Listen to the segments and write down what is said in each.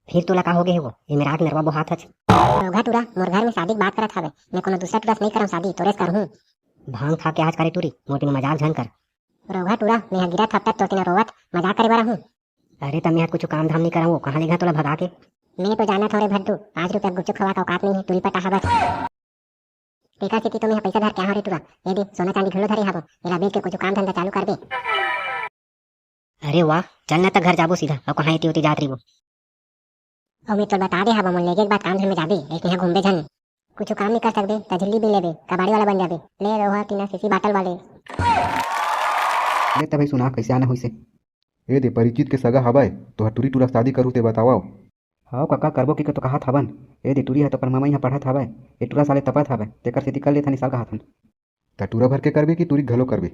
फिर तोला का हो गए वो ये मेरा आग नरवा बहुत हच रोगा टूरा मोर घर में शादी की बात करत हवे। मैं कोनो दूसरा टूरा से नहीं करम शादी, तोरे से करहूं। भांग खा के आज करे टूरी मोटी में मजाक झन कर। रोगा टूरा मैं यहाँ गिरा थपता तो तिना रोवत मजाक करे बारा हूँ। अरे तब मैं कुछ काम धाम नहीं करा वो कहाँ ले गया तोला भगा के। मैं तो जाना थोड़े भद्दू 5 रुपया गुपचुप खवा का औकात नहीं है, तुरी पर कहावत टेका से तो मैं पैसा धर क्या हो रे टूरा। ये दे सोना चांदी घलो धरे हाबो, एला बेच के कुछ काम धंधा चालू कर दे। अरे वाह चल ना तक घर जाबो सीधा और कहाँ इतनी जात रही वो। और मैं तो बता दे हाबो मोल लेके एक बात काम धंधे में जाबे एक यहाँ घूमबे झन कुछ काम नहीं कर सकबे त झिल्ली भी लेबे कबाड़ी वाला बन जाबे। ले रोहा टीना सीसी बाटल वाले ले तभी सुना कैसे आना हुई से। ए दे परिचित के सगा हवाय तो हटूरी टूरा शादी करू ते बताओ। हाँ काका करबो की तो कहा हवन। ए दे टूरी है तो पर मामा यहाँ पढ़त हवाय ए टूरा साले तपत हवाय तेकर सेती कर लेथन साल कहा थन। त टूरा भर के करबे की टूरी घलो करबे।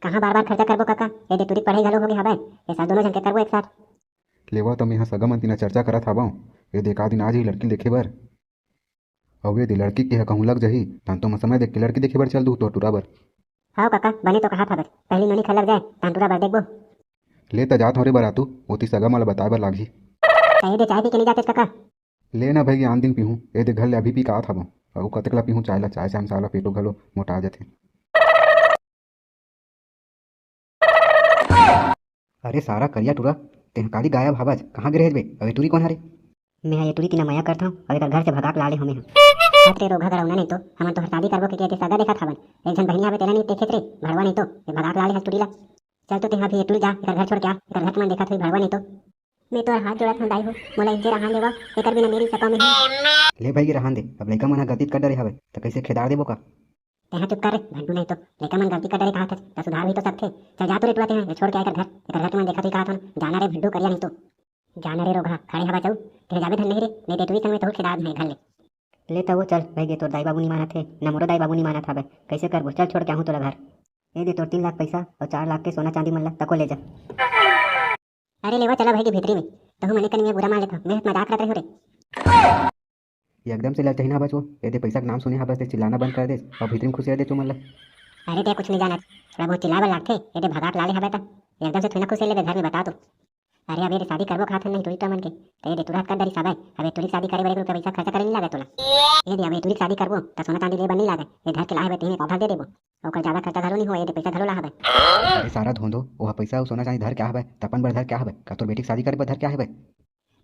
कहाँ बार बार खर्चा करबो काका, ये दे तुरी पढ़ाई घलो होगी हवे ये साथ दोनों जन के करबो एक साथ। लेवा तो मैं यहाँ सगा मन तिना चर्चा करत हवं। ए दे का दिन आज ही लड़की देखे बर अउ ए दे लड़की के कहूँ लग जही तन तो मैं समय देख के लड़की देखे बर चल दू तो टूरा बर। हाँ काका बने तो कहा था पहली नोनी खलक जाए तांटूरा बर देखबो। ले त जात हो रे बरातू ओती सगा मला बताए बर लागही। कहीं दे चाय पी के नहीं जाते काका। ले ना भाई आन दिन पीहूँ ए दे घर ले अभी पी का था अउ कतेक ला पीहूँ चाय ला चाय से हम साला पेटो घलो मोटा जाथे। अरे सारा करिया टूरा तेह काली गायब हवाज कहाँ गिरे बे अबे टूरी कौन हरे। मैं ये टूरी तीना माया करता हूँ और एक घर से भगा के लाले हमें तेरे रोगा गड़ौना नहीं तो हम तो शादी करबो के के सगा देखा थावन एक जन बहनी आवे तेरा नहीं देखे रे भड़वा नहीं तो ये भगा के लाले हस टूरीला। चल तो तेहा भी ये टूरी जा इधर घर छोड़ के आ इधर घर में देखा थई भड़वा नहीं तो मैं तो हाथ जोड़त हूं दाई हो मोला इज्जे रहां लेवा एकर बिना मेरी सका में ले भाई रहन दे अब लइका मन गलती कर डरे हवे तो कैसे खेदार देबो का। तेहा चुप कर रे भंडू नहीं तो लेका मन गलती कर डरे कहा था तो सुधार भी तो सकथे। चल जा तो रे टुआ तेहा छोड़ के आकर घर इधर घर में देखा थई कहा था जाना रे भंडू करिया नहीं तो जाना रे रोगा खड़े हवा चाऊ तेरे जाबे धन नहीं रे नहीं दे टुरी संग में तो खेदार नहीं घर ले ले तब वो चल भाई ये तो दाई बाबू नहीं माना थे न मोरो दाई बाबू नहीं माना था भाई कैसे करबो चल छोड़ के आहूँ तोरा घर। ये दे तो 3 लाख पैसा और 4 लाख के सोना चांदी मन ला तको ले जा। अरे लेवा चला भाई की भीतरी में तो मने कनी बुरा मान लेता मैं मजाक करत रहे हो रे। एकदम से ललचही ना बचो ए दे पैसा के नाम सुने हबस ते चिल्लाना बंद कर दे और भीतर में खुशी दे तू मन ला। अरे ते कुछ नहीं जाना थोड़ा बहुत चिल्लाए लागथे ये दे भगा के लाले हवे ता एकदम से थोड़ा खुशी ले घर में बता दो। अरे अबे शादी करबो खात नहीं टूरी मन के ते दे तुरंत कर दरी साबाई अबे टूरी शादी करे बड़े रुपया पैसा खर्चा करे नहीं लागे तोला। ये दे अबे टूरी शादी करबो त सोना चांदी ले बन नहीं लागे ये घर के लाहे बेटे में पौधा दे देबो ओकर ज्यादा खर्चा घरो नहीं हो ये दे पैसा घरो ला हवे। अरे सारा धोंधो ओहा पैसा और सोना चांदी धर क्या हवे तपन बर धर क्या हवे का तोर बेटी शादी करे बर धर क्या हवे।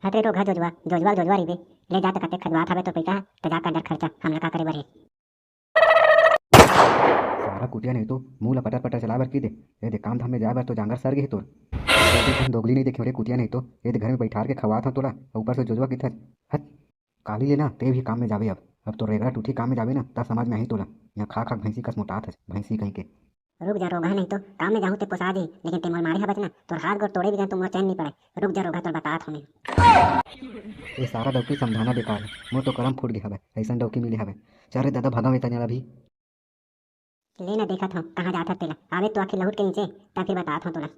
हते तो घर जोजवा जोजवा जोजवा रीबे ले जा त कते खदवात हवे तो पैसा त जा कर खर्चा हमला का करे बरे। सारा कुटिया नहीं तो मुंह ला पटर पटर चला बर की दे ए दे काम धाम में जाए बर तो जांगर सर गे तोर दोगली नहीं देखे रे कुटिया नहीं तो ये दे घर में बैठार के खवा था तोला ऊपर से जोजवा किधर हट काली लेना ते भी काम में जावे अब तो रेगड़ा टूठी काम में जावे ना ता समझ में आई तोला यहाँ खा खा भैंसी कस मोटा था भैंसी कहीं के। रुक जा रोगा नहीं तो काम में जाऊँ ते पोसा दी लेकिन ते मोर मारे हबस ना तोर हाथ गोड़ तोड़े भी जा तुम चैन नहीं पड़े। रुक जा रोगा तोर बतात हमें ये सारा डौकी समझाना बेकार है मोर तो करम फूट गया हवे ऐसा डौकी मिले हवे चल रे दादा भगा में तने अभी लेना देखा था कहाँ जाता तेला आवे तो आखिर लहुट के नीचे ता फिर बतात हूँ तोला।